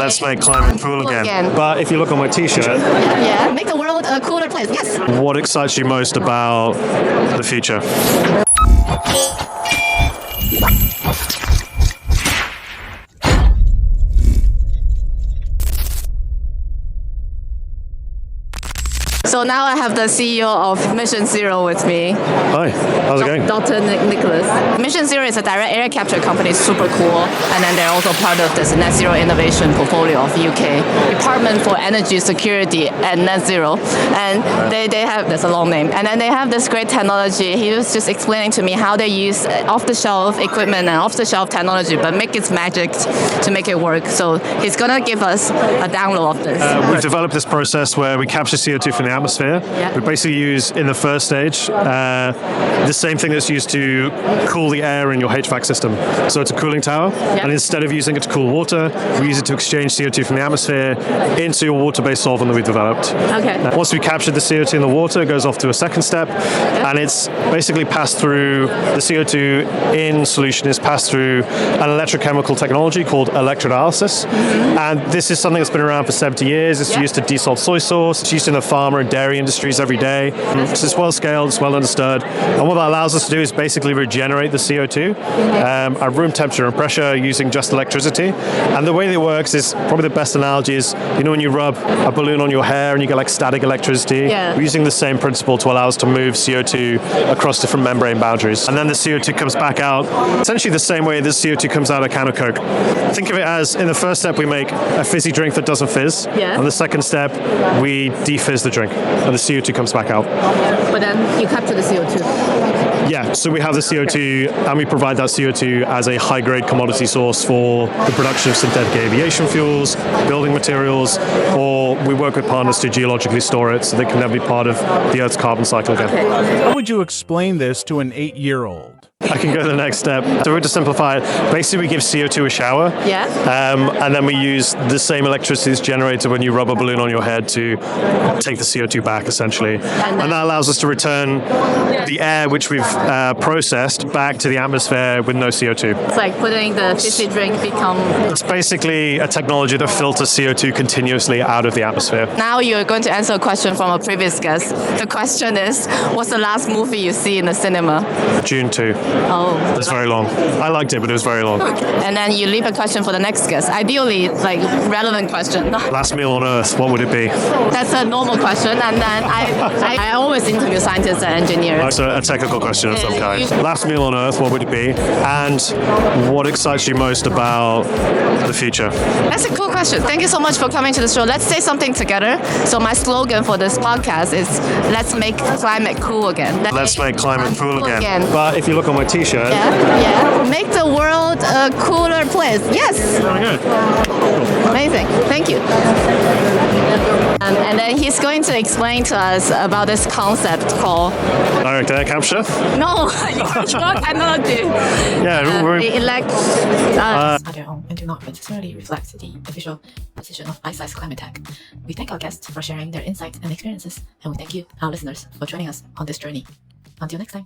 Let's make climate cool again. But if you look on my t-shirt, Yeah, make the world a cooler place. Yes. what excites you most about the future? So now I have the CEO of Mission Zero with me, Hi, how's it going? Dr. Nicholas. Mission Zero is a direct air capture company, super cool, and then they're also part of this net zero innovation portfolio of UK Department for Energy Security and Net Zero. And they have, that's a long name, and then they have this great technology. He was just explaining to me how they use off-the-shelf equipment and off-the-shelf technology, but make its magic to make it work. So he's gonna give us a download of this. We've developed this process where we capture CO2 from the atmosphere. Yeah. We basically use, in the first stage, the same thing that's used to cool the air in your HVAC system. So it's a cooling tower, and instead of using it to cool water, we use it to exchange CO2 from the atmosphere into your water-based solvent that we've developed. Okay. Once we capture the CO2 in the water, it goes off to a second step, and it's basically passed through, the CO2 in solution is passed through an electrochemical technology called electrodialysis. And this is something that's been around for 70 years. It's used to desalt soy sauce. It's used in the pharma and dairy industries every day. So it's well scaled, it's well understood. And what that allows us to do is basically regenerate the CO2 at room temperature and pressure using just electricity. And the way that it works is, probably the best analogy is, you know when you rub a balloon on your hair and you get like static electricity? Yeah. We're using the same principle to allow us to move CO2 across different membrane boundaries. And then the CO2 comes back out, essentially the same way this CO2 comes out of a can of Coke. Think of it as, in the first step, we make a fizzy drink that doesn't fizz. Yeah. And the second step, we defizz the drink, and the CO2 comes back out. But then you capture the CO2. Yeah, so we have the CO2, and we provide that CO2 as a high-grade commodity source for the production of synthetic aviation fuels, building materials, or we work with partners to geologically store it so they can never be part of the Earth's carbon cycle again. How would you explain this to an 8-year-old? I can go to the next step. So to simplify it, basically we give CO2 a shower, and then we use the same electricity that's generated when you rub a balloon on your head to take the CO2 back, essentially. And that allows us to return the air which we've processed back to the atmosphere with no CO2. It's like putting the fizzy drink become... It's basically a technology that filters CO2 continuously out of the atmosphere. Now you're going to answer a question from a previous guest. The question is, what's the last movie you see in the cinema? June 2. Oh. It was very long. I liked it, but it was very long. And then you leave a question for the next guest. Ideally, like relevant question. Last meal on Earth, what would it be? That's a normal question. And then I always interview scientists and engineers. So a technical question of some kind. Last meal on Earth, what would it be? And what excites you most about the future? That's a cool question. Thank you so much for coming to the show. Let's say something together. So my slogan for this podcast is, let's make climate cool again. Let's make climate cool again. But if you look on my t-shirt... Yeah. Make the world a cooler place. Yes. Very good. Amazing. Thank you. And then he's going to explain to us about this concept called... Direct air capture? No, it's not technology. Yeah, we're... Are their own and do not necessarily reflect the official position of ICE's climate tech. We thank our guests for sharing their insights and experiences, and we thank you, our listeners, for joining us on this journey. Until next time.